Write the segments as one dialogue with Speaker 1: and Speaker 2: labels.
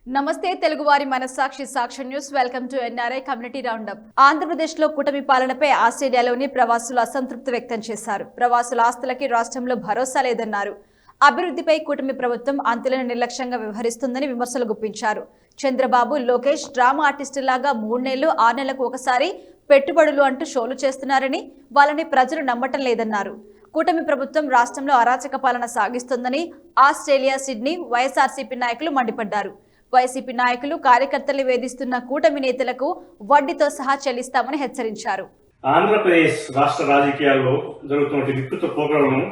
Speaker 1: నమస్తే తెలుగువారి మనస్సాక్షి Sakshi news welcome to NRI community roundup. Andhra Pradesh లో కూటమి పాలనపై ఆస్ట్రేలియాలోని ప్రవాసులు అసంతృప్తి వ్యక్తం చేశారు. ప్రవాసుల ఆస్తులకి రాష్ట్రంలో భరోసా లేదన్నారు. అభివృద్ధిపై కూటమి ప్రభుత్వం అంతులను నిర్లక్ష్యంగా వ్యవహరిస్తుందని విమర్శలు గుప్పించారు. చంద్రబాబు, లోకేష్ డ్రామా ఆర్టిస్టులాగా 3 నెలలు 6 నెలలకు ఒకసారి పెట్టుబడులు అంటూ షోలు చేస్తున్నారని, వాళ్ళని ప్రజలు నమ్మటం లేదన్నారు. కూటమి ప్రభుత్వం రాష్ట్రంలో అరాచక పాలన సాగిస్తోందని ఆస్ట్రేలియా సిడ్నీ వైఎస్ఆర్సీపీ నాయకులు మండిపడ్డారు. వైసీపీ నాయకులు కార్యకర్తలు వేధిస్తున్న కూటమి నేతలకు వడ్డీతో సహా చెల్లిస్తామని హెచ్చరించారు.
Speaker 2: ఆంధ్రప్రదేశ్ రాష్ట్ర రాజకీయాల్లో జరుగుతున్న వికృత పోకడలను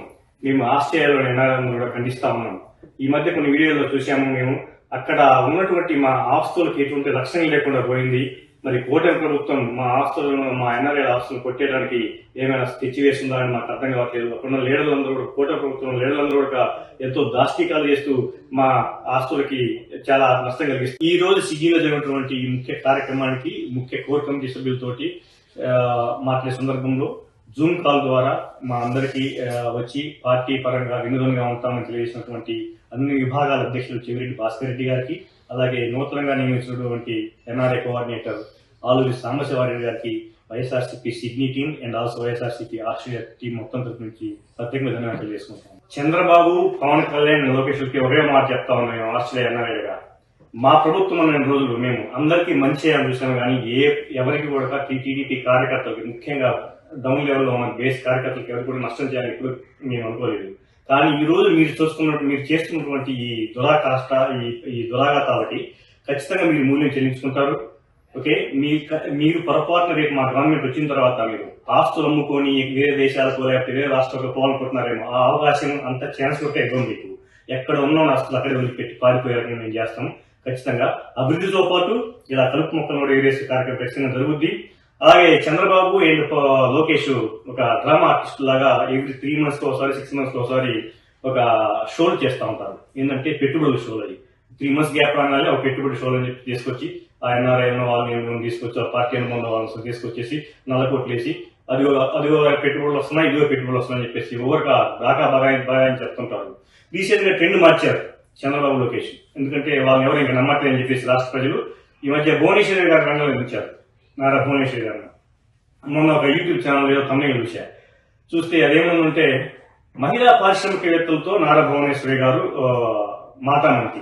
Speaker 2: మేము ఆస్ట్రేలియాలో నినాదంలో కూడా ఖండిస్తా ఉన్నాం. ఈ మధ్య కొన్ని వీడియోల్లో చూసాము. మేము అక్కడ ఉన్నటువంటి మా ఆస్తులకు ఎటువంటి రక్షణ లేకుండా పోయింది. మరి కూటమి ప్రభుత్వం మా ఆస్తులను, మా ఎన్ఆర్ఐ ఆస్తులను కొట్టేయడానికి ఏమైనా తెచ్చివేస్తుందా అని మాకు అర్థం కావట్లేదు. అక్కడున్న లీడర్లందరూ కూడా, కూటమి ప్రభుత్వం లీడర్లందరూ కూడా ఎంతో దాష్టికాలు చేస్తూ మా ఆస్తులకి చాలా నష్టం కలిగిస్తుంది. ఈ రోజు సిడ్నీలో జరిగినటువంటి ఈ ముఖ్య కార్యక్రమానికి ముఖ్య కోర్ కమిటీ సభ్యులతోటి మాట్లాడే సందర్భంలో జూమ్ కాల్ ద్వారా మా అందరికీ వచ్చి పార్టీ పరంగా వినోదంగా ఉంటామని తెలియజేసినటువంటి అన్ని విభాగాల అధ్యక్షులు చెవిరెడ్డి భాస్కర్ రెడ్డి గారికి, అలాగే నూతనంగా నియమించినటువంటి ఎన్ఆర్ఐ కోఆర్డినేటర్ ఆలూరి సాంబశివారెడ్డి గారికి, YSRCP Sydney team and also YSRCP Australia team మొత్తం తరఫు నుంచి ప్రత్యేకంగా ధన్యవాదాలు తెలియజేసుకుంటాం. చంద్రబాబు, పవన్ కళ్యాణ్, లోకేష్కి ఒకే మాట చెప్తా ఉన్నాం. ఆస్ట్రేలియా ఎన్ఆర్ఐగా మా ప్రభుత్వం అనే రోజులు మేము అందరికీ మంచి చేయాలని చూసాము, కానీ ఎవరికి కూడా టీడీపీ కార్యకర్తలకి, ముఖ్యంగా డౌన్ లెవెల్లో ఉన్న బేస్ కార్యకర్తలకు ఎవరికి కూడా నష్టం చేయాలని ఇప్పుడు మేము అనుకోలేదు. కానీ ఈ రోజు మీరు చేస్తున్నటువంటి ఈ దురాఘాతాలకి ఖచ్చితంగా మీరు మూల్యం చెల్లించుకుంటారు. ఓకే, మీరు పొరపాటున రేపు మా గవర్నమెంట్ వచ్చిన తర్వాత మీరు ఆస్తులు అమ్ముకొని వేరే దేశాలకు లేకపోతే వేరే రాష్ట్రాలకు పోవాలనుకుంటున్నారేమో, ఆ అవకాశం అంత ఛాన్స్ కూడా ఇవ్వం మీకు. ఎక్కడ ఉన్న ఆస్తులు అక్కడే వదిలిపెట్టి పారిపోయారని మేము చేస్తాం. ఖచ్చితంగా అభివృద్ధితో పాటు ఇలా కలుపు మొక్కలు కూడా ఎగరేసే కార్యక్రమం ఖచ్చితంగా జరుగుద్ది. అలాగే చంద్రబాబు అండ్ లోకేష్ ఒక డ్రామా ఆర్టిస్ట్ లాగా ఎవ్రీ 3 months ఒకసారి 6 months ఒకసారి ఒక షోలు చేస్తూ ఉంటారు. ఏంటంటే పెట్టుబడుల షోలు. అది 3 months గ్యాప్ రాగానే ఒక పెట్టుబడి షోలు అని చెప్పి తీసుకొచ్చి ఆ ఎన్ఆర్ఐ వాళ్ళని తీసుకొచ్చి, ఆ పార్టీ అనుబంధం వాళ్ళని తీసుకొచ్చేసి నల్లకోట్లేసి అదిగో పెట్టుబడులు వస్తున్నాయి, ఇదిగో పెట్టుబడులు వస్తున్నాయని చెప్పేసి ఓవర్గా దాకా బాగా అని చెప్తుంటారు. రీసెంట్ గా ట్రెండ్ మార్చారు చంద్రబాబు, లోకేష్. ఎందుకంటే వాళ్ళని ఎవరు ఇంకా నమ్మట్లేదని చెప్పేసి రాష్ట్ర ప్రజలు ఈ మధ్య భువనేశ్వరి గారి రంగంలో నిలిచారు. నారా భువనేశ్వరి గారు మొన్న ఒక యూట్యూబ్ ఛానల్ ఏదో తమిళ చూస్తే అదేమంటే మహిళా పారిశ్రామికవేత్తలతో నారా భువనేశ్వరి గారు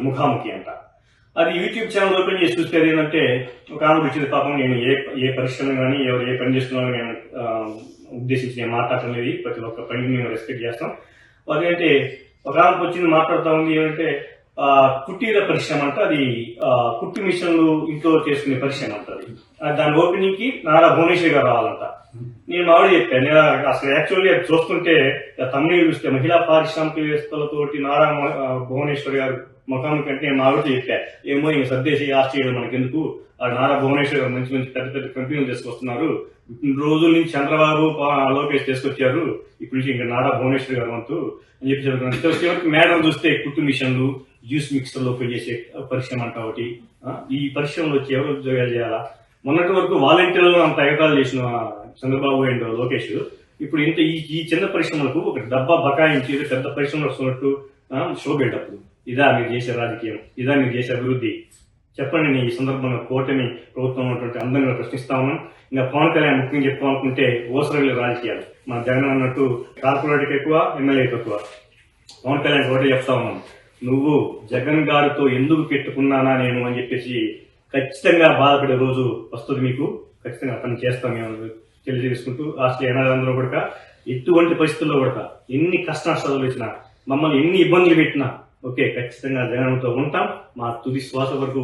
Speaker 2: ముఖాముఖి అంట. అది యూట్యూబ్ ఛానల్ ఓపెన్ చేసి చూస్తే అదేంటంటే ఒక ఆమె వచ్చింది. పాపం నేను ఏ పరిశ్రమ కానీ ఎవరు ఏ పని చేస్తున్నారో నేను ఉద్దేశించి నేను మాట్లాడలేదు. ప్రతి ఒక్క పనిని మేము రెస్పెక్ట్ చేస్తాం. అదేంటే ఒక ఆమెకు వచ్చింది మాట్లాడుతూ ఉంది. ఏమంటే కుటీర పరిశ్రమ అంట, అది కుట్టు మిషన్లు ఇంట్లో చేసుకునే పరిశ్రమ అంటది. దాని ఓపెనింగ్ కి నారా భువనేశ్వరి గారు రావాలంట. నేను మావిడ చెప్పాను. నేను అసలు యాక్చువల్లీ అది చూస్తుంటే తమిళ చూస్తే మహిళా పారిశ్రామికవేత్తలతోటి నారా భువనేశ్వరి గారు ముఖాముఖి అంటే నేను మావిడ చెప్పా, ఏమో ఇంక సర్దేశి ఆస్ట్రేలియా మనకెందుకు, ఆ నారా భువనేశ్వరి గారు మంచి పెద్ద పెద్ద కంపెనీలు తీసుకొస్తున్నారు. రోజుల నుంచి చంద్రబాబు, లోకేష్ తీసుకొచ్చారు, ఇప్పుడు ఇంకా నారా భువనేశ్వరి గారు వంతు అని చెప్పి చెప్తున్నాను. మేడం చూస్తే కుట్టు మిషన్లు, జ్యూస్ మిక్సర్లు ఓపెన్ చేసే పరిశ్రమ అంట ఒకటి. ఈ పరిశ్రమలో వచ్చి ఎవరు ఉద్యోగాలు చేయాలా? మొన్నటి వరకు వాలంటీర్లు అంత ఎగతాలు చేసిన చంద్రబాబు అండ్ లోకేష్ ఇప్పుడు ఇంత ఈ చిన్న పరిశ్రమలకు ఒక డబ్బా బకాయించి పెద్ద పరిశ్రమలు వస్తున్నట్టు షో బిల్డప్. ఇదా మీరు చేసే రాజకీయం? ఇదా మీరు చేసే అభివృద్ధి? చెప్పండి. నేను ఈ సందర్భంగా కూటమి ప్రభుత్వం ఉన్నటువంటి అందరినీ ప్రశ్నిస్తా ఉన్నాం. ఇంకా పవన్ కళ్యాణ్ ముఖ్యంగా చెప్పుకోవాలనుకుంటే ఓసరల్లి రాజకీయాలు. మన జగన్ అన్నట్టు కార్పొరేట్కి ఎక్కువ, ఎమ్మెల్యే తక్కువ. పవన్ కళ్యాణ్ ఒకటే చెప్తా ఉన్నాం, నువ్వు జగన్ గారితో ఎందుకు పెట్టుకున్నానా నేను అని చెప్పేసి ఖచ్చితంగా బాధపడే రోజు వస్తుంది మీకు. ఖచ్చితంగా అతను చేస్తాం మేము తెలియజేసుకుంటూ ఆస్ట్రేలియా అందరూ కూడా ఎటువంటి పరిస్థితుల్లో కూడా ఎన్ని కష్ట నష్టాలు వచ్చినా, మమ్మల్ని ఎన్ని ఇబ్బందులు పెట్టినా ఓకే, ఖచ్చితంగా జగన్తో ఉంటాం. మా తుది శ్వాస వరకు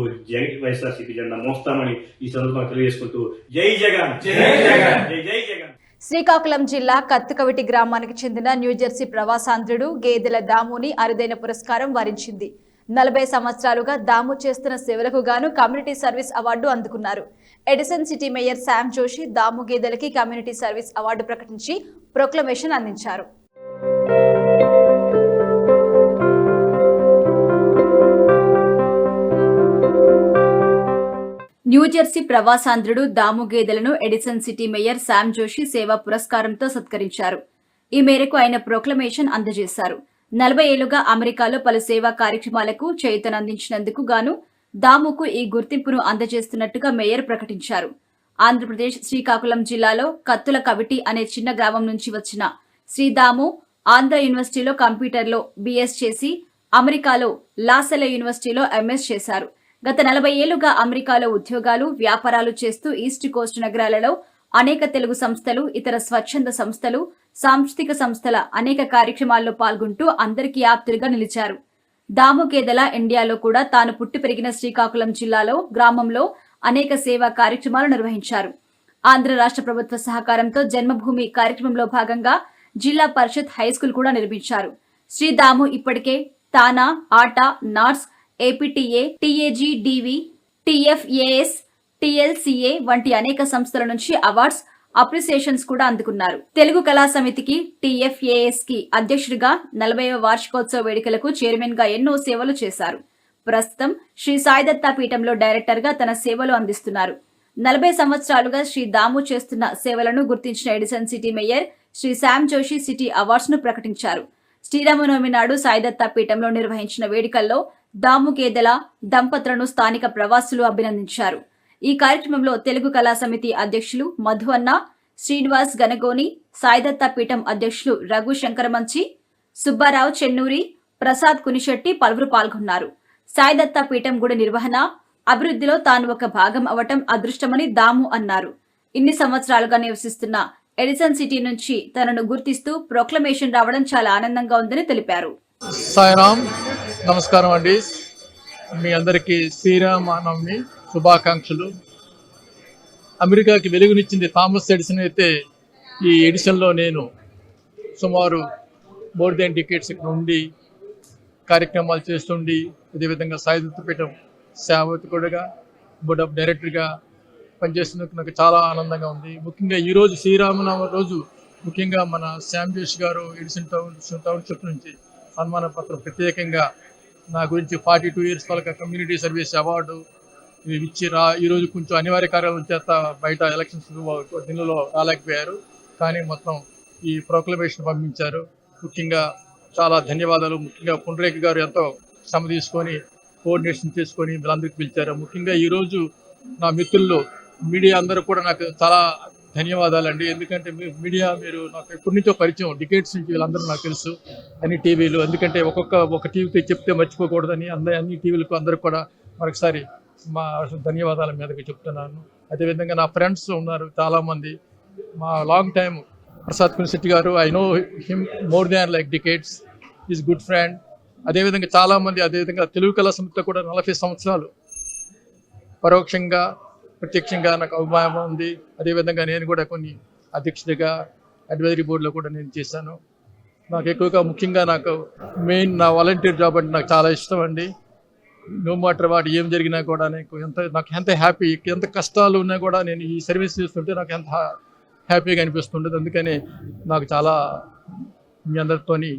Speaker 2: వైఎస్ఆర్సీపీ జెండా మోస్తామని ఈ సందర్భంగా తెలియజేసుకుంటూ జై జగన్, జై జగన్, జై జగన్.
Speaker 1: శ్రీకాకుళం జిల్లా కత్తుకవిటి గ్రామానికి చెందిన న్యూజెర్సీ ప్రవాసాంధ్రుడు గేదెల దాముని అరుదైన పురస్కారం వరించింది. 40 సంవత్సరాలుగా దాము చేస్తున్న సేవలకు గాను కమ్యూనిటీ సర్వీస్ అవార్డు అందుకున్నారు. Edison city mayor Sam Joshi Damu గేదెలకి కమ్యూనిటీ సర్వీస్ అవార్డు ప్రకటించి ప్రొక్లమేషన్ అందించారు. న్యూజెర్సీ ప్రవాసాంధ్రుడు దాము గేదెలను Edison city mayor Sam Joshi సేవా పురస్కారంతో సత్కరించారు. ఈ మేరకు ఆయన ప్రొక్లమేషన్ అందజేశారు. 40 ఏళ్లుగా అమెరికాలో పలు సేవా కార్యక్రమాలకు చేయూతనందించినందుకు గాను దాముకు ఈ గుర్తింపును అందజేస్తున్నట్టుగా మేయర్ ప్రకటించారు. ఆంధ్రప్రదేశ్ శ్రీకాకుళం జిల్లాలో కత్తుల కవిటి అనే చిన్న గ్రామం నుంచి వచ్చిన శ్రీ దాము ఆంధ్ర యూనివర్సిటీలో కంప్యూటర్లో BS చేసి అమెరికాలో లాసెల్ యూనివర్సిటీలో MS చేశారు. గత 40 ఏళ్లుగా అమెరికాలో ఉద్యోగాలు, వ్యాపారాలు చేస్తూ ఈస్ట్ కోస్ట్ నగరాలలో అనేక తెలుగు సంస్థలు, ఇతర స్వచ్ఛంద సంస్థలు, సాంస్కృతిక సంస్థల అనేక కార్యక్రమాల్లో పాల్గొంటూ అందరికీ ఆప్తులుగా నిలిచారు. దాము గేదెల ఇండియాలో కూడా తాను పుట్టి పెరిగిన శ్రీకాకుళం జిల్లాలో గ్రామంలో అనేక సేవా కార్యక్రమాలు నిర్వహించారు. ఆంధ్ర రాష్ట్ర ప్రభుత్వ సహకారంతో జన్మభూమి కార్యక్రమంలో భాగంగా జిల్లా పరిషత్ హైస్కూల్ కూడా నిర్మించారు. శ్రీ దాము ఇప్పటికే తానా, ఆటా, NATS, APTA, TAGDV, TFAS, TLCA వంటి అనేక సంస్థల నుంచి అవార్డ్స్, అప్రిసియేషన్స్ కూడా అందుకున్నారు. తెలుగు కళా సమితికి, TFAS కి అధ్యక్షుడిగా 40వ వార్షికోత్సవ వేడుకలకు చైర్మన్ గా ఎన్నో సేవలు చేశారు. ప్రస్తుతం శ్రీ సాయిదత్తా పీఠంలో డైరెక్టర్ గా తన సేవలు అందిస్తున్నారు. 40 సంవత్సరాలుగా శ్రీ దాము చేస్తున్న సేవలను గుర్తించిన Edison city mayor Shri Sam Joshi city awards ను ప్రకటించారు. శ్రీరామనవమి నాడు సాయిదత్తా పీఠంలో నిర్వహించిన వేడుకల్లో దాము గేదెల దంపతులను స్థానిక ప్రవాసులు అభినందించారు. ఈ కార్యక్రమంలో తెలుగు కళా సమితి అధ్యక్షులు మధు అన్న, శ్రీనివాస్ గనగోని, సాయిదత్తా పీఠం అధ్యక్షులు రఘు శంకరమంచి, సుబ్బారావు చెన్నూరి, ప్రసాద్ కునిశెట్టి పలువురు పాల్గొన్నారు. సాయిదత్తా పీఠం గుడి నిర్వహణ, అభివృద్ధిలో తాను ఒక భాగం అవటం అదృష్టమని దాము అన్నారు. ఇన్ని సంవత్సరాలుగా నివసిస్తున్న ఎడిసన్ సిటీ నుంచి తనను గుర్తిస్తూ ప్రొక్లమేషన్ రావడం చాలా ఆనందంగా ఉందని తెలిపారు.
Speaker 3: సాయిరామ్, నమస్కారం అండి. మీ అందరికీ శ్రీరామనవమి శుభాకాంక్షలు. అమెరికాకి వెలుగునిచ్చింది థామస్ ఎడిసన్ అయితే ఈ ఎడిసన్లో నేను సుమారు మోర్ దెన్ డికేట్స్ ఇక్కడ ఉండి కార్యక్రమాలు చేస్తుండి, అదేవిధంగా సాయిదత్తా పీఠం సేవకుడుగా, బోర్డ్ ఆఫ్ డైరెక్టర్గా పనిచేస్తున్నందుకు నాకు చాలా ఆనందంగా ఉంది. ముఖ్యంగా ఈరోజు శ్రీరామనవమి రోజు ముఖ్యంగా మన శామ్ జోషి గారు ఎడిసన్ టౌన్షిప్ నుంచి సన్మాన పత్రం ప్రత్యేకంగా నా గురించి 42 ఇయర్స్ వాళ్ళకి కమ్యూనిటీ సర్వీస్ అవార్డు ఇచ్చి ఈరోజు కొంచెం అనివార్య కార్యాలయం చేత బయట ఎలక్షన్స్ దీనిలో రాలేకపోయారు, కానీ మొత్తం ఈ ప్రొక్లమేషన్ పంపించారు. ముఖ్యంగా చాలా ధన్యవాదాలు. ముఖ్యంగా పుండ్రేక్ గారు ఎంతో శ్రమ తీసుకొని కోఆర్డినేషన్ చేసుకొని వీళ్ళందరికీ పిలిచారు. ముఖ్యంగా ఈరోజు నా మిత్రులు మీడియా అందరూ కూడా నాకు చాలా ధన్యవాదాలండి. ఎందుకంటే మీడియా మీరు నాకు ఎప్పటి నుంచో పరిచయం, డికేట్స్ నుంచి వీళ్ళందరూ నాకు తెలుసు, అన్ని టీవీలు. ఎందుకంటే ఒక టీవీకి చెప్తే మర్చిపోకూడదని అన్ని టీవీలకు అందరికి కూడా మరొకసారి మా ధన్యవాదాల మీదకి చెప్తున్నాను. అదేవిధంగా నా ఫ్రెండ్స్ ఉన్నారు చాలామంది, మా లాంగ్ టైం ప్రసాద్ కునిశెట్టి గారు, I know him more than like decades, is good friend. అదేవిధంగా చాలామంది, అదేవిధంగా తెలుగు కళా సమితిలో కూడా 40 సంవత్సరాలు పరోక్షంగా ప్రత్యక్షంగా నాకు అభిమానం ఉంది. అదేవిధంగా నేను కూడా కొన్ని అధ్యక్షుడిగా అడ్వైజరీ బోర్డులో కూడా నేను చేశాను. నాకు ఎక్కువగా ముఖ్యంగా నాకు మెయిన్ నా వాలంటీర్ జాబ్ అంటే నాకు చాలా ఇష్టం అండి. నో మాటర్ వాటి ఏం జరిగినా కూడా నాకు ఎంత హ్యాపీ, ఎంత కష్టాలు ఉన్నా కూడా నేను ఈ సర్వీస్ చేస్తుంటే నాకు ఎంత హ్యాపీగా అనిపిస్తుంటుంది. అందుకని నాకు చాలా మీ అందరితోని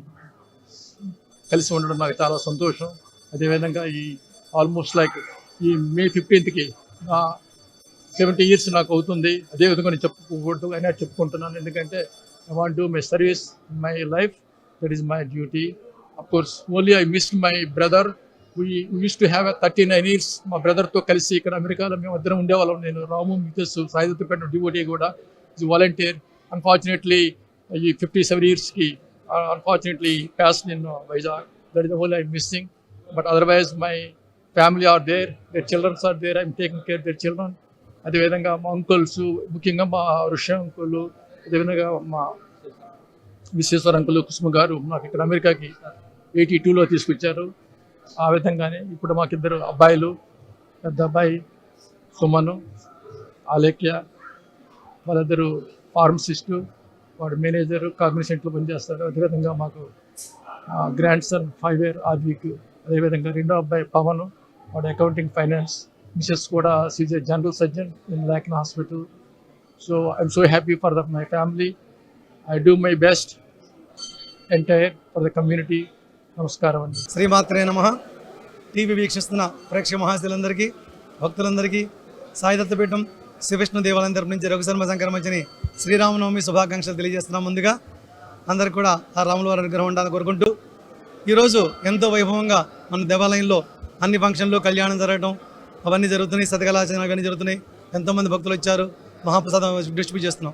Speaker 3: కలిసి ఉండడం నాకు చాలా సంతోషం. అదేవిధంగా ఈ ఆల్మోస్ట్ లైక్ ఈ May 15కి 70 ఇయర్స్ నాకు అవుతుంది. అదేవిధంగా నేను చెప్పుకోకూడదు అయినా చెప్పుకుంటున్నాను, ఎందుకంటే I want do my service, my life, that is my duty. Of course only I missed my brother. We use to have 39 years మా బ్రదర్తో కలిసి ఇక్కడ అమెరికాలో మేము ఇద్దరం ఉండేవాళ్ళం. నేను రాము మిథస్ సాయిదత్తా పీఠం డివోటీ కూడా ఈజ్ వాలంటీర్. అన్ఫార్చునేట్లీ ఈ 57 ఇయర్స్కి unfortunately passed in Vizag. That is the whole I'm missing. But otherwise my family are there, their children are there, I'm taking care of their children. అదేవిధంగా మా అంకుల్స్, ముఖ్యంగా మా ఋషి uncle, అదేవిధంగా మా Visweswara uncle కుసుమ గారు నాకు ఇక్కడ అమెరికాకి 82లో తీసుకొచ్చారు. ఆ విధంగానే ఇప్పుడు మాకిద్దరు అబ్బాయిలు, పెద్ద అబ్బాయి సుమను, ఆలేఖ్య, వాళ్ళిద్దరు ఫార్మసిస్టు, వాడు మేనేజరు కాగ్నిసెంట్లో పనిచేస్తాడు. అదేవిధంగా మాకు గ్రాండ్ సన్ 5 year ఆద్విక్, అదేవిధంగా రెండో అబ్బాయి పవన్, వాడు అకౌంటింగ్ ఫైనాన్స్. మిసెస్ కూడా she's a general surgeon in Lucknow hospital. So I'm so happy for my family. I do my best entire for the community. నమస్కారం అండి.
Speaker 4: శ్రీమాత్రే నమః. టీవీ వీక్షిస్తున్న ప్రేక్షక మహాశయులందరికీ, భక్తులందరికీ సాయిదత్తా పీఠం శ్రీ విష్ణు దేవాలయం తరపు నుంచి రఘుశర్మ శంకరమంచిని శ్రీరామనవమి శుభాకాంక్షలు తెలియజేస్తున్నాం. ముందుగా అందరికీ కూడా ఆ రాముల వారి అనుగ్రహం ఉండాలని కోరుకుంటూ, ఈరోజు ఎంతో వైభవంగా మన దేవాలయంలో అన్ని ఫంక్షన్లు కళ్యాణం జరగడం అవన్నీ జరుగుతున్నాయి, సతకలాచనాలు కానీ జరుగుతున్నాయి. ఎంతోమంది భక్తులు వచ్చారు, మహాప్రసాదం డిస్ట్రిబ్యూట్ చేస్తున్నాం.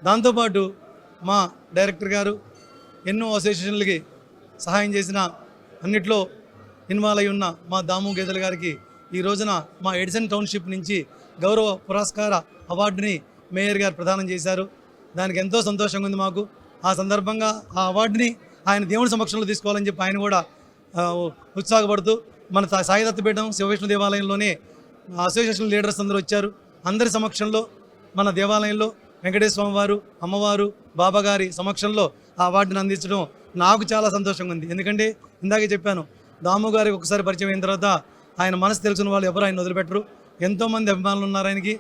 Speaker 4: దాంతోపాటు మా డైరెక్టర్ గారు ఎన్నో అసోసియేషన్లకి సహాయం చేసిన అన్నిట్లో ఇన్వాల్వ్ అయి ఉన్న మా దాము గేదెల గారికి ఈ రోజున మా ఎడిసన్ టౌన్షిప్ నుంచి గౌరవ పురస్కార అవార్డుని మేయర్ గారు ప్రదానం చేశారు. దానికి ఎంతో సంతోషంగా ఉంది మాకు. ఆ సందర్భంగా ఆ అవార్డుని ఆయన దేవుడి సమక్షంలో తీసుకోవాలని చెప్పి ఆయన కూడా ఉత్సాహపడుతూ మన సాయిదత్తపీఠం శివవిష్ణు దేవాలయంలోనే అసోసియేషన్ లీడర్స్ అందరూ వచ్చారు. అందరి సమక్షంలో మన దేవాలయంలో వెంకటేశ్వర స్వామి వారు, అమ్మవారు, బాబాగారి సమక్షంలో ఆ అవార్డుని అందించడం నాకు చాలా సంతోషంగా ఉంది. ఎందుకంటే ఇందాకే చెప్పాను, దాము గారికి ఒకసారి పరిచయం అయిన తర్వాత ఆయన మనసు తెలుసుకున్న వాళ్ళు ఎవరు ఆయన వదిలిపెట్టరు. ఎంతోమంది అభిమానులు ఉన్నారు ఆయనకి.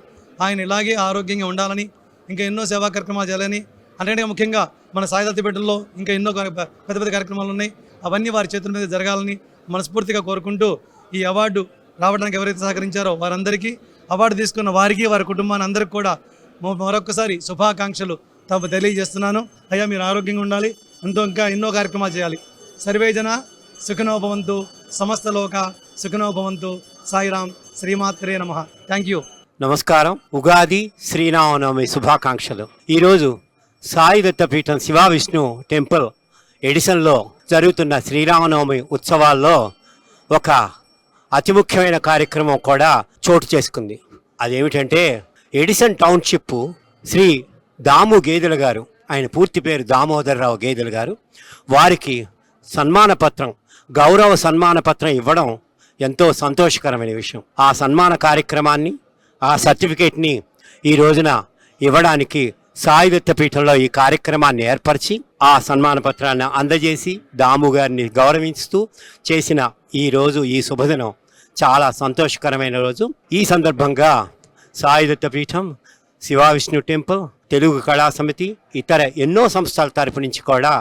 Speaker 4: ఆయన ఇలాగే ఆరోగ్యంగా ఉండాలని, ఇంకా ఎన్నో సేవా కార్యక్రమాలు చేయాలని, అంటే ముఖ్యంగా మన సాయిదత్తపీఠంలో ఇంకా ఎన్నో పెద్ద పెద్ద కార్యక్రమాలు ఉన్నాయి. అవన్నీ వారి చేతుల మీద జరగాలని మనస్ఫూర్తిగా కోరుకుంటూ ఈ అవార్డు రావడానికి ఎవరైతే సహకరించారో వారందరికీ, అవార్డు తీసుకున్న వారికి, వారి కుటుంబాన్ని అందరికీ కూడా మరొకసారి శుభాకాంక్షలు తెలియజేస్తున్నాను. అయ్యా మీరు ఆరోగ్యంగా ఉండాలి, ఇంకా ఎన్నో కార్యక్రమాలు చేయాలి. సర్వే జన సుఖినో భవంతు, సమస్త లోక సుఖినో భవంతు. సాయిరాం, శ్రీమాత్రే నమః. Thank you.
Speaker 5: నమస్కారం. ఉగాది శ్రీరామనవమి శుభాకాంక్షలు. ఈరోజు సాయిదత్తపీఠం శివ విష్ణు టెంపుల్ ఎడిసన్లో జరుగుతున్న శ్రీరామనవమి ఉత్సవాల్లో ఒక అతి ముఖ్యమైన కార్యక్రమం కూడా చోటు చేసుకుంది. అదేమిటంటే ఎడిసన్ టౌన్షిప్ శ్రీ దాము గేదెల గారు, ఆయన పూర్తి పేరు దామోదరరావు గేదెల గారు, వారికి సన్మాన పత్రం, గౌరవ సన్మాన పత్రం ఇవ్వడం ఎంతో సంతోషకరమైన విషయం. ఆ సన్మాన కార్యక్రమాన్ని, ఆ సర్టిఫికేట్ని ఈ రోజున ఇవ్వడానికి సాయిదత్తపీఠంలో ఈ కార్యక్రమాన్ని ఏర్పరిచి ఆ సన్మాన పత్రాన్ని అందజేసి దాము గారిని గౌరవిస్తూ చేసిన ఈ రోజు, ఈ శుభదినం చాలా సంతోషకరమైన రోజు. ఈ సందర్భంగా సాయిదత్తపీఠం, శివ విష్ణు టెంపుల్, తెలుగు కళా సమితి, ఇతర ఎన్నో సంస్థల తరపు నుంచి కూడా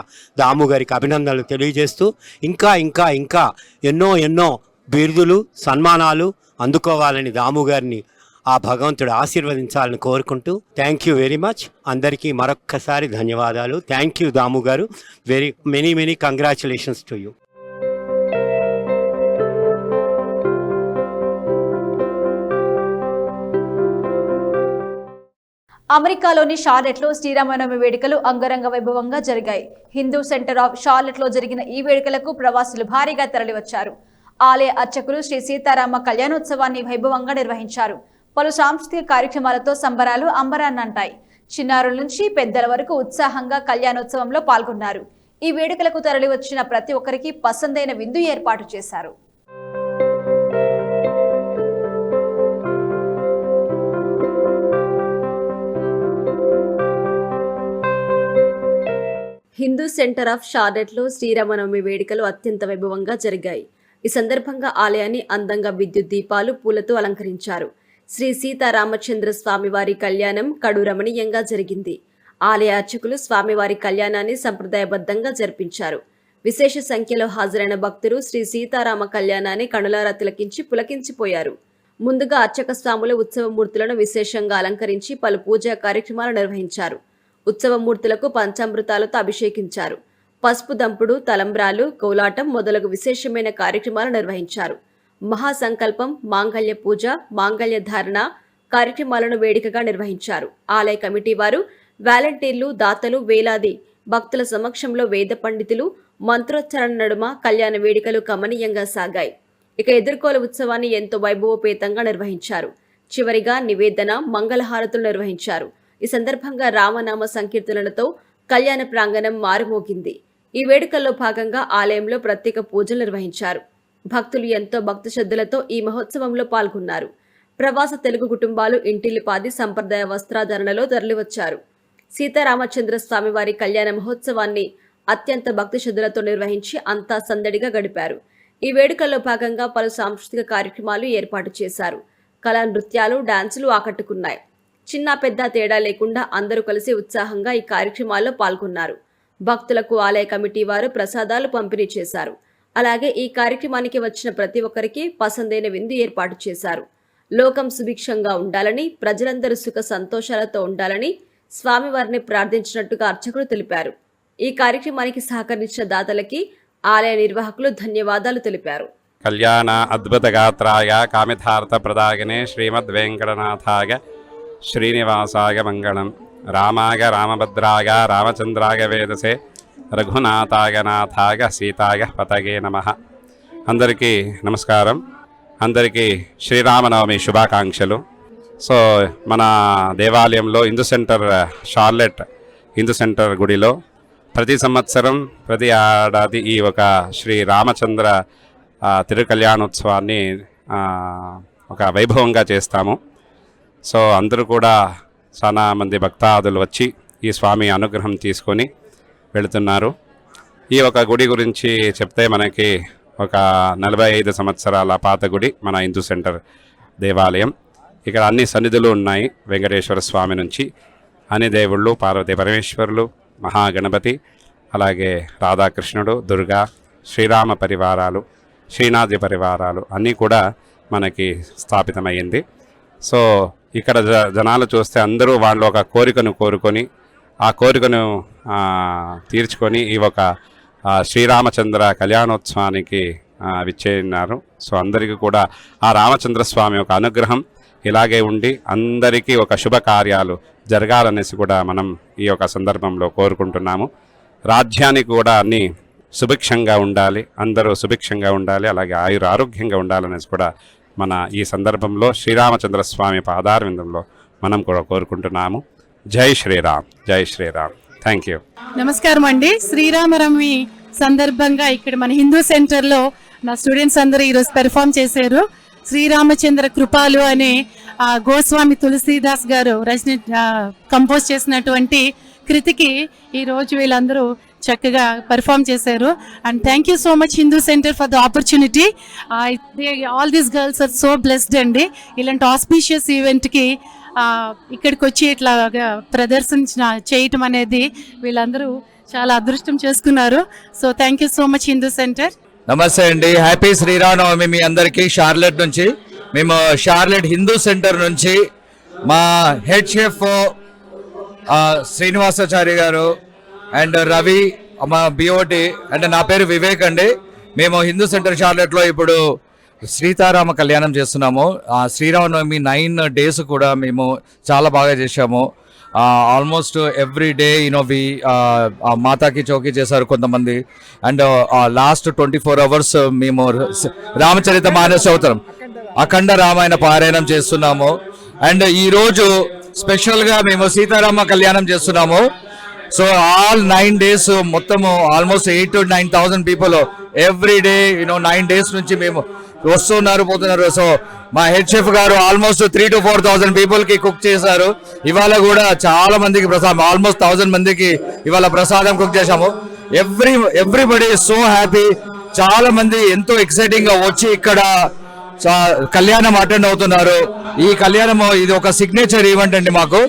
Speaker 5: దాము గారికి అభినందనలు తెలియజేస్తూ ఇంకా ఇంకా ఇంకా ఎన్నో బిరుదులు, సన్మానాలు అందుకోవాలని దాము గారిని ఆ భగవంతుడు ఆశీర్వదించాలని కోరుకుంటూ థ్యాంక్ యూ వెరీ మచ్. అందరికీ మరొక్కసారి ధన్యవాదాలు. థ్యాంక్ యూ దాము గారు. Many congratulations to you.
Speaker 1: అమెరికాలోని షార్లెట్లో శ్రీరామనవమి వేడుకలు అంగరంగ వైభవంగా జరిగాయి. హిందూ సెంటర్ ఆఫ్ షార్లెట్లో జరిగిన ఈ వేడుకలకు ప్రవాసులు భారీగా తరలివచ్చారు. ఆలయ అర్చకులు శ్రీ సీతారామ కళ్యాణోత్సవాన్ని వైభవంగా నిర్వహించారు. పలు సాంస్కృతిక కార్యక్రమాలతో సంబరాలు అంబరాన్నంటాయి. చిన్నారుల నుంచి పెద్దల వరకు ఉత్సాహంగా కళ్యాణోత్సవంలో పాల్గొన్నారు. ఈ వేడుకలకు తరలివచ్చిన ప్రతి ఒక్కరికి పసందైన విందు ఏర్పాటు చేశారు. హిందూ సెంటర్ ఆఫ్ షార్లెట్లో శ్రీరామనవమి వేడుకలు అత్యంత వైభవంగా జరిగాయి. ఈ సందర్భంగా ఆలయాన్ని అందంగా విద్యుత్ దీపాలు, పూలతో అలంకరించారు. శ్రీ సీతారామచంద్ర స్వామివారి కళ్యాణం కడు రమణీయంగా జరిగింది. ఆలయ అర్చకులు స్వామివారి కళ్యాణాన్ని సంప్రదాయబద్ధంగా జరిపించారు. విశేష సంఖ్యలో హాజరైన భక్తులు శ్రీ సీతారామ కళ్యాణాన్ని కనులారా తిలకించి పులకించిపోయారు. ముందుగా అర్చక స్వాములు ఉత్సవమూర్తులను విశేషంగా అలంకరించి పలు పూజా కార్యక్రమాలు నిర్వహించారు. ఉత్సవమూర్తులకు పంచామృతాలతో అభిషేకించారు. పసుపు దంపుడు, తలంబ్రాలు, కోలాటం మొదలగు విశేషమైన కార్యక్రమాలు నిర్వహించారు. మహాసంకల్పం, మాంగళ్య పూజ, మాంగళ్య ధారణ కార్యక్రమాలను వేడుకగా నిర్వహించారు. ఆలయ కమిటీ వారు, వాలంటీర్లు, దాతలు, వేలాది భక్తుల సమక్షంలో వేద పండితులు మంత్రోచ్చరణ నడుమ కళ్యాణ వేడుకలు కమనీయంగా సాగాయి. ఇక ఎదుర్కోల ఉత్సవాన్ని ఎంతో వైభవపేతంగా నిర్వహించారు. చివరిగా నివేదన, మంగళహారతులు నిర్వహించారు. ఈ సందర్భంగా రామనామ సంకీర్తనలతో కళ్యాణ ప్రాంగణం మారుమోగింది. ఈ వేడుకల్లో భాగంగా ఆలయంలో ప్రత్యేక పూజలు నిర్వహించారు. భక్తులు ఎంతో భక్తి శ్రద్ధలతో ఈ మహోత్సవంలో పాల్గొన్నారు. ప్రవాస తెలుగు కుటుంబాలు ఇంటిల్లిపాది సంప్రదాయ వస్త్రాధరణలో తరలివచ్చారు. సీతారామచంద్ర స్వామివారి కళ్యాణ మహోత్సవాన్ని అత్యంత భక్తి శ్రద్ధలతో నిర్వహించి అంతా సందడిగా గడిపారు. ఈ వేడుకల్లో భాగంగా పలు సాంస్కృతిక కార్యక్రమాలు ఏర్పాటు చేశారు. కళా నృత్యాలు, డాన్సులు ఆకట్టుకున్నాయి. చిన్న పెద్ద తేడా లేకుండా అందరూ కలిసి ఉత్సాహంగా ఈ కార్యక్రమాల్లో పాల్గొన్నారు. భక్తులకు ఆలయ కమిటీ వారు ప్రసాదాలు పంపిణీ చేశారు. అలాగే ఈ కార్యక్రమానికి వచ్చిన ప్రతి ఒక్కరికి పసందైన విందు ఏర్పాటు చేశారు. లోకం సుభిక్షంగా ఉండాలని, ప్రజలందరూ సుఖ సంతోషాలతో ఉండాలని స్వామివారిని ప్రార్థించినట్టుగా అర్చకులు తెలిపారు. ఈ కార్యక్రమానికి సహకరించిన దాతలకి ఆలయ నిర్వాహకులు ధన్యవాదాలు తెలిపారు.
Speaker 6: కళ్యాణ అద్భుతగాత్రాయ కామితార్థప్రదాయనే శ్రీమద్వేంకటనాథాయ శ్రీనివాసాయ మంగళం. రామాయ రామభద్రాయ రామచంద్రాయ వేదసే రఘునాథాయ నాథాయ సీతాయ పతగే నమః. అందరికీ నమస్కారం. అందరికీ శ్రీరామనవమి శుభాకాంక్షలు. సో మన దేవాలయంలో Hindu centre, Charlotte Hindu centre గుడిలో ప్రతి సంవత్సరం ప్రతి ఏడాది ఈ ఒక శ్రీ రామచంద్ర తిరుకళ్యాణోత్సవాన్ని ఒక వైభవంగా చేస్తాము. సో అందరూ కూడా చాలా మంది భక్తాదులు వచ్చి ఈ స్వామి అనుగ్రహం తీసుకొని వెళుతున్నారు. ఈ ఒక గుడి గురించి చెప్తే మనకి ఒక 45 సంవత్సరాల పాత గుడి మన హిందూ సెంటర్ దేవాలయం. ఇక్కడ అన్ని సన్నిధులు ఉన్నాయి. వెంకటేశ్వర స్వామి నుంచి అన్ని దేవుళ్ళు, పార్వతీ పరమేశ్వరులు, మహాగణపతి, అలాగే రాధాకృష్ణుడు, దుర్గా, శ్రీరామ పరివారాలు, శ్రీనాథి పరివారాలు అన్నీ కూడా మనకి స్థాపితమైంది. సో ఇక్కడ జనాలు చూస్తే అందరూ వాళ్ళు ఒక కోరికను కోరుకొని ఆ కోరికను తీర్చుకొని ఈ ఒక శ్రీరామచంద్ర కళ్యాణోత్సవానికి విచ్చేన్నారు. సో అందరికీ కూడా ఆ రామచంద్ర స్వామి ఒక అనుగ్రహం ఇలాగే ఉండి అందరికీ ఒక శుభకార్యాలు జరగాలనేసి కూడా మనం ఈ యొక్క సందర్భంలో కోరుకుంటున్నాము. రాజ్యానికి కూడా అన్ని సుభిక్షంగా ఉండాలి, అందరూ సుభిక్షంగా ఉండాలి, అలాగే ఆరోగ్యంగా ఉండాలనేసి కూడా మన ఈ సందర్భంలో శ్రీరామచంద్ర స్వామి పాదారవిందంలో మనం కూడా కోరుకుంటున్నాము. జై శ్రీరామ్, జై శ్రీరామ్. Thank you.
Speaker 7: నమస్కారం అండి. శ్రీరామనవమి సందర్భంగా ఇక్కడ మన హిందూ సెంటర్లో నా స్టూడెంట్స్ అందరూ ఈరోజు పెర్ఫామ్ చేశారు. శ్రీరామచంద్ర కృపాలు అనే గోస్వామి తులసీదాస్ గారు కంపోజ్ చేసినటువంటి కృతికి ఈరోజు వీళ్ళందరూ చక్కగా పర్ఫామ్ చేశారు. And thank you so much Hindu centre for the opportunity. All these girls are so blessed అండి. ఇలాంటి ఆస్పీషియస్ ఈవెంట్కి ఇక్కడికి వచ్చి ఇట్లా ప్రదర్శన చేయటం అనేది వీళ్ళందరూ చాలా అదృష్టం చేసుకున్నారు. So thank you so much Hindu centre.
Speaker 8: నమస్తే అండి. హ్యాపీ శ్రీరామనవమి మీ అందరికీ. షార్లెట్ నుంచి మేము షార్లెట్ హిందూ సెంటర్ నుంచి మా హెడ్ షెఫ్ శ్రీనివాసాచారి గారు అండ్ రవి, మా బిఓటి అండ్ నా పేరు వివేక్ అండి. మేము హిందూ సెంటర్ షార్లెట్లో ఇప్పుడు సీతారామ కళ్యాణం చేస్తున్నాము. శ్రీరామనవమి 9 days కూడా మేము చాలా బాగా చేశాము. ఆల్మోస్ట్ ఎవ్రీ డే వి మాతాకి చౌకీ చేశారు కొంతమంది. అండ్ లాస్ట్ 24 hours మేము రామచరిత మానస అవతారం అఖండ రామాయణ పారాయణం చేస్తున్నాము. అండ్ ఈరోజు స్పెషల్గా మేము సీతారామ కళ్యాణం చేస్తున్నాము. సో ఆల్ 9 days మొత్తము almost 8,000 to 9,000 people every day 9 days నుంచి మేము వస్తున్నారు, పోతున్నారు. సో మా హెడ్ షెఫ్ గారు ఆల్మోస్ట్ 3,000 to 4,000 people కి కుక్ చేశారు. ఇవాళ కూడా చాలా మందికి ప్రసాదం, ఆల్మోస్ట్ 1,000 మందికి ఇవాళ ప్రసాదం కుక్ చేశాము. Everybody so happy. చాలా మంది ఎంతో ఎక్సైటింగ్ గా వచ్చి ఇక్కడ కళ్యాణం అటెండ్ అవుతున్నారు. ఈ కళ్యాణం ఇది ఒక సిగ్నేచర్ ఈవెంట్ అండి మాకు.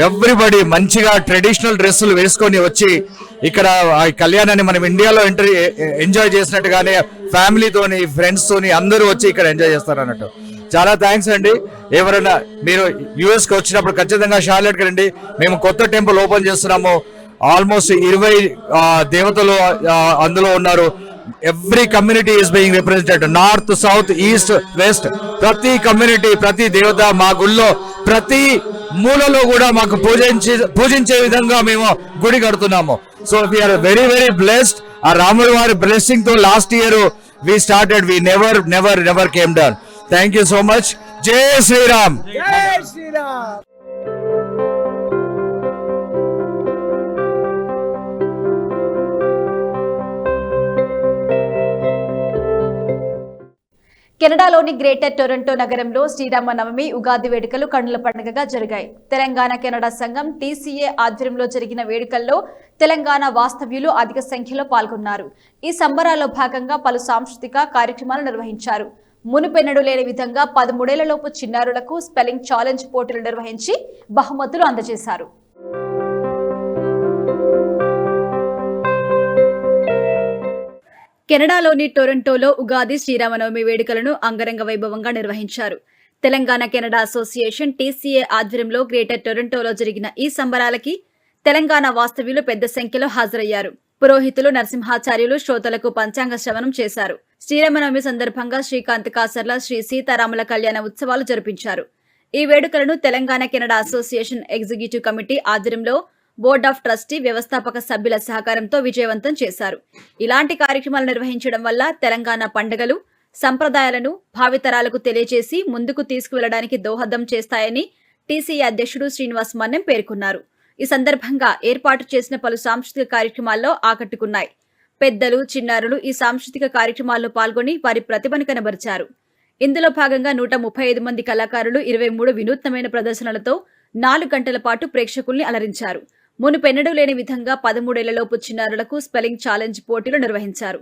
Speaker 8: ఎవ్రీబడి మంచిగా ట్రెడిషనల్ డ్రెస్సులు వేసుకొని వచ్చి ఇక్కడ ఈ కళ్యాణాన్ని మనం ఇండియాలో ఎంజాయ్ చేసినట్టుగానే ఫ్యామిలీతోని, ఫ్రెండ్స్ తోని అందరూ వచ్చి ఇక్కడ ఎంజాయ్ చేస్తారు అన్నట్టు. చాలా థ్యాంక్స్ అండి. ఎవరైనా మీరు యుఎస్కి వచ్చినప్పుడు ఖచ్చితంగా షార్లెట్కి రండి. మేము కొత్త టెంపుల్ ఓపెన్ చేస్తున్నాము. ఆల్మోస్ట్ 20 దేవతలు అందులో ఉన్నారు. Every community is being represented, north, south, east, west. ప్రతి కమ్యూనిటీ, ప్రతి దేవత మా గుళ్ళో ప్రతి మూలలో కూడా మాకు పూజించే విధంగా మేము గుడి కడుతున్నాము. So we are very very blessed. ఆ రాముడి వారి బ్లెస్సింగ్ తో last year we started, we never came down. Thank you so much. జై శ్రీరామ్.
Speaker 1: కెనడాలోని గ్రేటర్ టొరంటో నగరంలో శ్రీరామనవమి ఉగాది వేడుకలు కన్నుల పండుగగా జరిగాయి. తెలంగాణ కెనడా సంఘం టీసీఏ ఆధ్వర్యంలో జరిగిన వేడుకల్లో తెలంగాణ వాస్తవ్యులు అధిక సంఖ్యలో పాల్గొన్నారు. ఈ సంబరాల్లో భాగంగా పలు సాంస్కృతిక కార్యక్రమాలు నిర్వహించారు. మునుపెన్నడూ లేని విధంగా 13 ఏళ్లలోపు చిన్నారులకు స్పెల్లింగ్ ఛాలెంజ్ పోటీలు నిర్వహించి బహుమతులు అందజేశారు. కెనడాలోని టొరంటోలో ఉగాది శ్రీరామనవమి వేడుకలను అంగరంగ వైభవంగా నిర్వహించారు. తెలంగాణ కెనడా అసోసియేషన్ టీసీఏ ఆధ్వర్యంలో గ్రేటర్ టొరంటోలో జరిగిన ఈ సంబరాలకి తెలంగాణ వాస్తవ్యులు పెద్ద సంఖ్యలో హాజరయ్యారు. పురోహితులు నరసింహాచార్యులు శ్రోతలకు పంచాంగ శ్రవణం చేశారు. శ్రీరామనవమి సందర్భంగా శ్రీకాంత్ కాసర్ల శ్రీ సీతారాముల కళ్యాణ ఉత్సవాలు జరిపించారు. ఈ వేడుకలను Telangana Canada association executive committee ఆధ్వర్యంలో బోర్డ్ ఆఫ్ ట్రస్టీ వ్యవస్థాపక సభ్యుల సహకారంతో విజయవంతం చేశారు. ఇలాంటి కార్యక్రమాలు నిర్వహించడం వల్ల తెలంగాణ పండుగలు, సంప్రదాయాలను భావితరాలకు తెలియజేసి ముందుకు తీసుకువెళ్లడానికి దోహదం చేస్తాయని టీసీఏ అధ్యక్షుడు శ్రీనివాస్ మన్నెం పేర్కొన్నారు. ఈ సందర్భంగా ఏర్పాటు చేసిన పలు సాంస్కృతిక కార్యక్రమాల్లో ఆకట్టుకున్నాయి. పెద్దలు, చిన్నారులు ఈ సాంస్కృతిక కార్యక్రమాల్లో పాల్గొని వారి ప్రతిభను కనబరిచారు. ఇందులో భాగంగా 135 మంది కళాకారులు 23 వినూత్నమైన ప్రదర్శనలతో 4 గంటల పాటు ప్రేక్షకుల్ని అలరించారు. మునుపెన్నడూ లేని విధంగా 13 ఏళ్లలోపు చిన్నారులకు స్పెల్లింగ్ ఛాలెంజ్ పోటీలు నిర్వహించారు.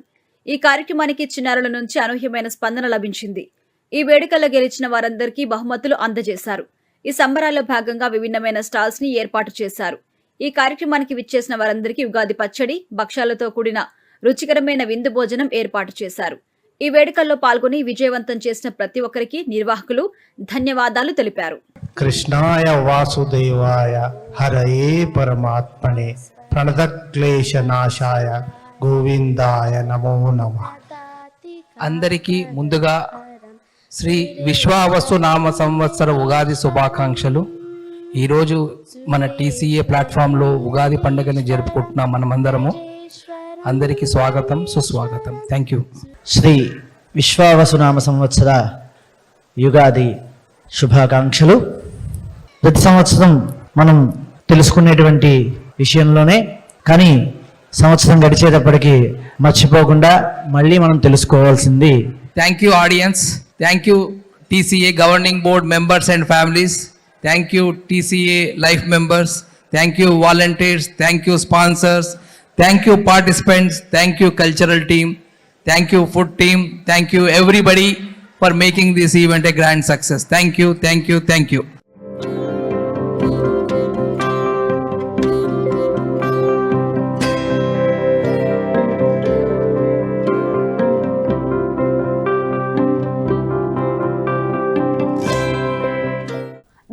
Speaker 1: ఈ కార్యక్రమానికి చిన్నారుల నుంచి అనూహ్యమైన స్పందన లభించింది. ఈ వేడుకల్లో గెలిచిన వారందరికీ బహుమతులు అందజేశారు. ఈ సంబరాల్లో భాగంగా విభిన్నమైన స్టాల్స్ ని ఏర్పాటు చేశారు. ఈ కార్యక్రమానికి విచ్చేసిన వారందరికీ ఉగాది పచ్చడి, భక్ష్యాలతో కూడిన రుచికరమైన విందు భోజనం ఏర్పాటు చేశారు. ఈ వేడుకల్లో పాల్గొని విజయవంతం చేసిన ప్రతి ఒక్కరికి నిర్వాహకులు ధన్యవాదాలు తెలిపారు.
Speaker 9: కృష్ణాయ వాసుదేవాయ హరయే పరమాత్మనే ప్రణతక్లేశ నాశాయ గోవిందాయ నమో నమః.
Speaker 10: అందరికీ ముందుగా శ్రీ విశ్వావసు నామ సంవత్సర ఉగాది శుభాకాంక్షలు. ఈరోజు మన టీసీఏ ప్లాట్ఫామ్లో ఉగాది పండుగని జరుపుకుంటున్నాం మనమందరము. అందరికీ స్వాగతం, సుస్వాగతం. Thank you.
Speaker 9: శ్రీ విశ్వావసునామ సంవత్సర యుగాది శుభాకాంక్షలు. ప్రతి సంవత్సరం మనం తెలుసుకునేటువంటి విషయంలోనే, కానీ సంవత్సరం గడిచేటప్పటికి మర్చిపోకుండా మళ్ళీ మనం తెలుసుకోవాల్సింది.
Speaker 10: Thank you audience, thank you TCA governing board members and families, thank you TCA life members, thank you volunteers, thank you sponsors, thank you participants, thank you cultural team, thank you food team, thank you everybody for making this event a grand success. Thank you, thank you, thank you.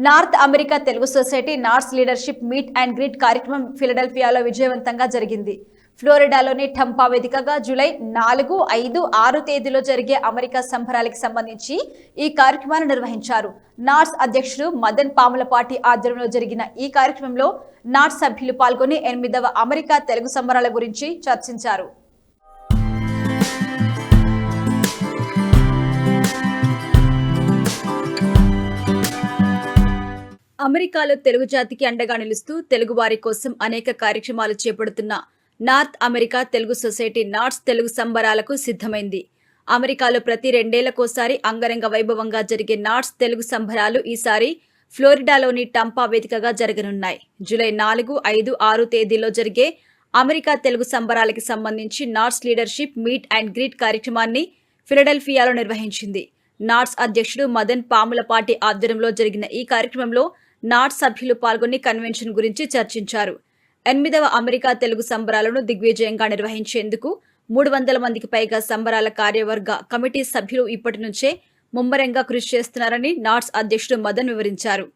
Speaker 1: North America Telugu society NATS leadership meet and greet కార్యక్రమం ఫిలడెల్ఫియాలో విజయవంతంగా జరిగింది. ఫ్లోరిడాలోని Tampa వేదికగా July 4, 5, 6 తేదీలో జరిగే America సంబరాలకు సంబంధించి ఈ కార్యక్రమాన్ని నిర్వహించారు. నార్స్ అధ్యక్షుడు మదన్ పాములపాటి ఆధ్వర్యంలో జరిగిన ఈ కార్యక్రమంలో నార్స్ సభ్యులు పాల్గొని 8వ అమెరికా తెలుగు సంబరాల గురించి చర్చించారు. అమెరికాలో తెలుగు జాతికి అండగా నిలుస్తూ తెలుగువారి కోసం అనేక కార్యక్రమాలు చేపడుతున్న North America Telugu society NATS Telugu సంబరాలకు సిద్ధమైంది. అమెరికాలో ప్రతి 2 ఏళ్లకోసారి అంగరంగ వైభవంగా జరిగే నార్స్ తెలుగు సంబరాలు ఈసారి ఫ్లోరిడాలోని టంపా వేదికగా జరగనున్నాయి. జూలై 4, 5, 6 తేదీలో జరిగే అమెరికా తెలుగు సంబరాలకి సంబంధించి NATS leadership meet and greet కార్యక్రమాన్ని ఫిలడెల్ఫియాలో నిర్వహించింది. నార్స్ అధ్యక్షుడు మదన్ పాములపాటి ఆధ్వర్యంలో జరిగిన ఈ కార్యక్రమంలో నార్స్ సభ్యులు పాల్గొని కన్వెన్షన్ గురించి చర్చించారు. 8వ అమెరికా తెలుగు సంబరాలను దిగ్విజయంగా నిర్వహించేందుకు 300 మందికి పైగా సంబరాల కార్యవర్గ కమిటీ సభ్యులు ఇప్పటి నుంచే ముమ్మరంగా కృషి చేస్తున్నారని నార్స్ అధ్యక్షుడు మదన్ వివరించారు.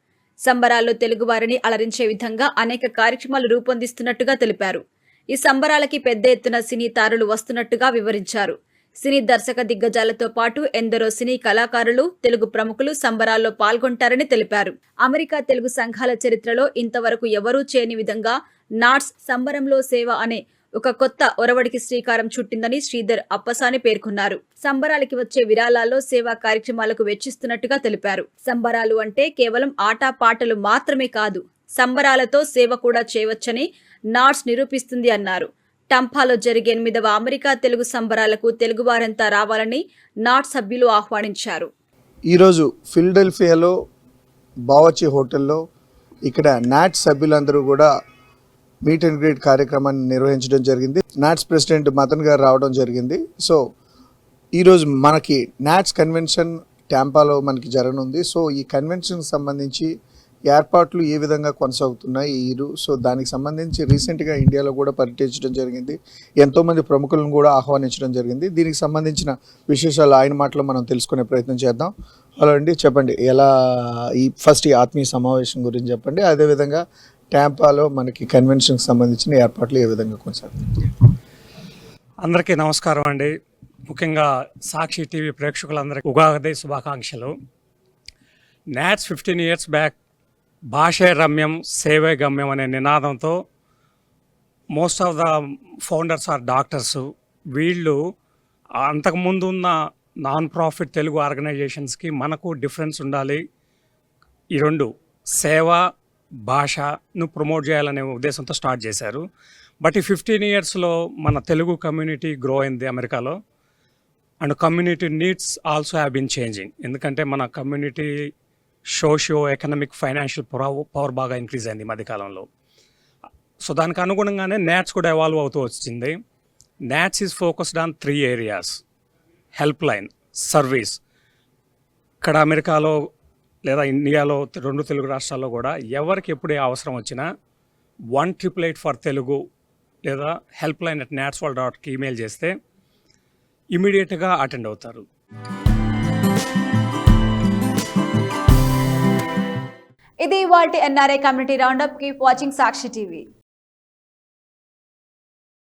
Speaker 1: సంబరాల్లో తెలుగువారిని అలరించే విధంగా అనేక కార్యక్రమాలు రూపొందిస్తున్నట్టుగా తెలిపారు. ఈ సంబరాలకి పెద్ద ఎత్తున సినీ తారులు వస్తున్నట్టుగా వివరించారు. సినీ దర్శక దిగ్గజాలతో పాటు ఎందరో సినీ కళాకారులు, తెలుగు ప్రముఖులు సంబరాల్లో పాల్గొంటారని తెలిపారు. అమెరికా తెలుగు సంఘాల చరిత్రలో ఇంతవరకు ఎవరూ చేయని విధంగా నార్స్ సంబరంలో సేవ అనే ఒక కొత్త ఒరవడికి శ్రీకారం చుట్టిందని శ్రీధర్ అప్పసాని పేర్కొన్నారు. సంబరాలకి వచ్చే విరాళాల్లో సేవా కార్యక్రమాలకు వెచ్చిస్తున్నట్టుగా తెలిపారు. సంబరాలు అంటే కేవలం ఆటపాటలు మాత్రమే కాదు, సంబరాలతో సేవ కూడా చేయవచ్చని నార్స్ నిరూపిస్తుంది అన్నారు. టంపాలో జరిగే 8వ అమెరికా తెలుగు సంబరాలకు తెలుగువారంతా రావాలని నార్స్ సభ్యులు ఆహ్వానించారు.
Speaker 11: ఈరోజు ఫిలడెల్ఫియాలో బావచి హోటల్లో ఇక్కడ నాట్స్ సభ్యులందరూ కూడా మీట్ అండ్ గ్రీట్ కార్యక్రమాన్ని నిర్వహించడం జరిగింది. నాట్స్ ప్రెసిడెంట్ మదన్ గారు రావడం జరిగింది. సో ఈరోజు మనకి నాట్స్ కన్వెన్షన్ టాంపాలో మనకి జరగనుంది. సో ఈ కన్వెన్షన్కి సంబంధించి ఏర్పాట్లు ఏ విధంగా కొనసాగుతున్నాయి సో దానికి సంబంధించి రీసెంట్గా ఇండియాలో కూడా పర్యటించడం జరిగింది. ఎంతోమంది ప్రముఖులను కూడా ఆహ్వానించడం జరిగింది. దీనికి సంబంధించిన విశేషాలు ఆయన మాటలో మనం తెలుసుకునే ప్రయత్నం చేద్దాం. హలో అండి, చెప్పండి, ఎలా ఫస్ట్ ఈ ఆత్మీయ సమావేశం గురించి చెప్పండి. అదేవిధంగా టాంపాలో మనకి కన్వెన్షన్కి సంబంధించిన ఏర్పాట్లు ఏ విధంగా కొనసాగుతాయి?
Speaker 12: అందరికీ నమస్కారం అండి. ముఖ్యంగా సాక్షి టీవీ ప్రేక్షకులందరికీ ఉగాది శుభాకాంక్షలు. నాట్స్ 15 years బ్యాక్ భాషే రమ్యం సేవే గమ్యం అనే నినాదంతో most of the founders are doctors. వీళ్ళు అంతకుముందు ఉన్న నాన్ ప్రాఫిట్ తెలుగు ఆర్గనైజేషన్స్కి మనకు డిఫరెన్స్ ఉండాలి. ఈ రెండు సేవ భాషను ప్రమోట్ చేయాలనే ఉద్దేశంతో స్టార్ట్ చేశారు. బట్ ఈ 15 yearsలో మన తెలుగు కమ్యూనిటీ గ్రో అయింది అమెరికాలో. And community needs also have been changing. ఎందుకంటే మన community socio economic financial power బాగా ఇంక్రీజ్ అయింది ఈ మధ్యకాలంలో. సో దానికి అనుగుణంగానే నాట్స్ కూడా ఎవాల్వ్ అవుతూ వచ్చింది. NATS is focused on 3 areas: helpline, service. ఇక్కడ అమెరికాలో లేదా ఇండియాలో 2 తెలుగు రాష్ట్రాల్లో కూడా ఎవరికి ఎప్పుడు ఏ అవసరం వచ్చినా 1888 ఫర్ తెలుగు లేదా హెల్ప్ లైన్ @natswal.కి ఈమెయిల్ చేస్తే ఇమీడియట్గా అటెండ్ అవుతారు.
Speaker 1: ఇది ఇవాల్టి NRI community roundup. Keep watching Sakshi TV.